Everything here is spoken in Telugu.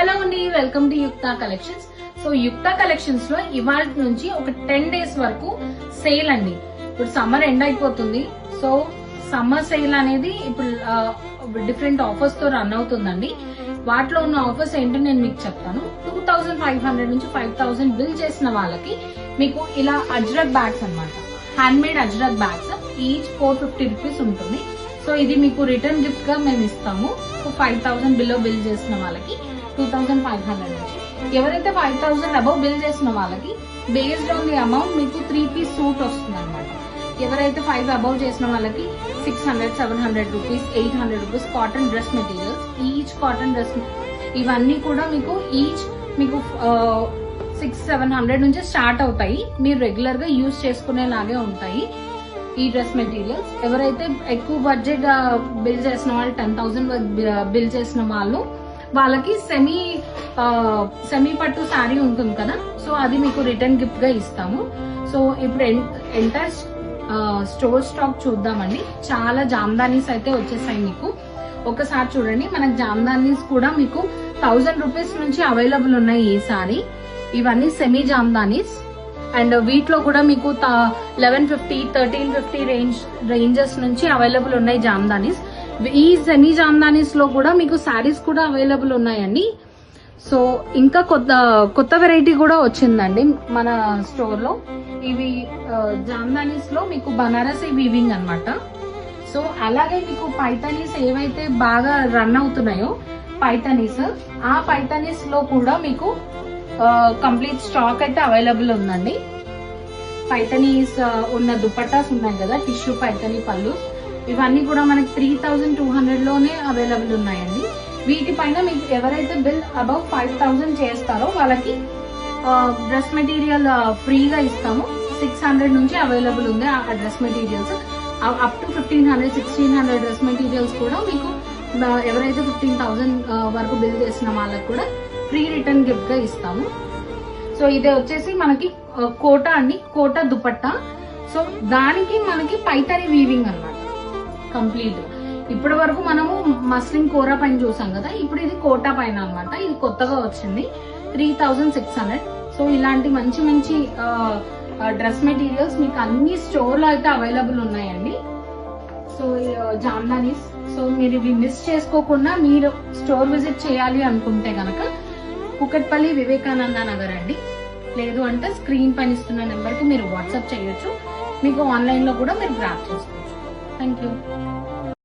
హలో అండి, welcome to Yukta collections. So Yukta collections లో ఇవాళ నుంచి ఒక 10 days వరకు సేల్ అండి. ఇప్పుడు సమ్మర్ ఎండ్ అయిపోతుంది. సో సమ్మర్ సేల్ అనేది ఇప్పుడు డిఫరెంట్ ఆఫర్స్ తో రన్ అవుతుందండి. వాటిలో ఉన్న ఆఫర్స్ ఏంటో నేను మీకు చెప్తాను. 2500 నుంచి 5000 బిల్ చేసిన వాళ్ళకి మీకు ఇలా అజ్రక్ బ్యాగ్స్ అన్నమాట, hand made ajrak bags, each 450 rupees ఉంటుంది. సో ఇది మీకు రిటర్న్ గిఫ్ట్ గా మేము ఇస్తాము. సో 5000 బిలో బిల్ చేసిన వాళ్ళకి 2500 నుంచి, ఎవరైతే 5000 అబౌవ్ బిల్ చేసిన వాళ్ళకి బేస్డ్ ఆన్ ది అమౌంట్ మీకు 3-piece సూట్ వస్తుంది అనమాట. ఎవరైతే 5 అబౌవ్ చేసిన వాళ్ళకి 600, 700 rupees, 800 rupees cotton dress materials, each cotton dress ఇవన్నీ కూడా మీకు ఈచ్ మీకు 600-700 నుంచి స్టార్ట్ అవుతాయి. మీరు రెగ్యులర్ గా యూజ్ చేసుకునేలాగే ఉంటాయి ఈ డ్రెస్ మెటీరియల్స్. ఎవరైతే ఎక్కువ బడ్జెట్ బిల్ చేసిన వాళ్ళు 10,000 బిల్ చేసిన వాళ్ళకి సెమీ పట్టు శారీ ఉంటుంది కదా, సో అది మీకు రిటర్న్ గిఫ్ట్ గా ఇస్తాము. సో ఇప్పుడు ఎంటైర్ స్టోర్ స్టాక్ చూద్దామండి. చాలా జామ్దానీస్ అయితే వచ్చేసాయి మీకు. ఒకసారి చూడండి, మనకు జామ్దానీస్ కూడా మీకు 1000 రూపీస్ నుంచి అవైలబుల్ ఉన్నాయి ఈ సారీ. ఇవన్నీ సెమీ జామ్దానీస్ అండ్ వీటిలో కూడా మీకు 1150, 1350 రేంజెస్ నుంచి అవైలబుల్ ఉన్నాయి జామ్దానీస్. ఈ సెమీ జామ్దానీస్ లో కూడా మీకు శారీస్ కూడా అవైలబుల్ ఉన్నాయండి. సో ఇంకా కొత్త వెరైటీ కూడా వచ్చిందండి మన స్టోర్ లో. ఇవి జామ్దానీస్ లో మీకు బనారసి వీవింగ్ అన్నమాట. సో అలాగే మీకు పైతానీస్ ఏవైతే బాగా రన్ అవుతున్నాయో పైతానీస్, ఆ పైతానీస్ లో కూడా మీకు కంప్లీట్ స్టాక్ అయితే అవైలబుల్ ఉందండి. పైతానీస్ ఉన్న దుపట్టాస్ ఉన్నాయి కదా, టిష్యూ పైతానీ పళ్ళు, ఇవన్నీ కూడా మనకి 3200 లోనే అవైలబుల్ ఉన్నాయండి. వీటిపైన మీకు ఎవరైతే బిల్ అబౌవ్ 5000 చేస్తారో వాళ్ళకి డ్రెస్ మెటీరియల్ ఫ్రీగా ఇస్తాము. 600 నుంచి అవైలబుల్ ఉంది ఆ dress materials. Up to 1500, 1600 dress materials కూడా మీకు ఎవరైతే 15,000 వరకు బిల్ చేసిన వాళ్ళకి కూడా ఫ్రీ రిటర్న్ గిఫ్ట్ గా ఇస్తాము. సో ఇది వచ్చేసి మనకి కోటా అండి, కోటా దుపట్టా. సో దానికి మనకి పైతాని వీవింగ్ అన్నమాట కంప్లీట్. ఇప్పటి వరకు మనము మస్లిన్ కోరా పైన చూసాం కదా, ఇప్పుడు ఇది కోటా పైన అన్నమాట. ఇది కొత్తగా వచ్చింది, 3600. సో ఇలాంటి మంచి మంచి డ్రెస్ మెటీరియల్స్ మీకు అన్ని స్టోర్ లో అయితే అవైలబుల్ ఉన్నాయండి. సో జామ్దానీస్, సో మీరు ఇవి మిస్ చేసుకోకుండా మీరు స్టోర్ విజిట్ చేయాలి అనుకుంటే గనక కుకట్పల్లి వివేకానంద నగర్ అండి. లేదు అంటే స్క్రీన్ పైన ఇస్తున్న నెంబర్ కి మీరు వాట్సాప్ చేయొచ్చు. మీకు ఆన్లైన్ లో కూడా మీరు గ్రాప్ చేసుకోవచ్చు. Thank you.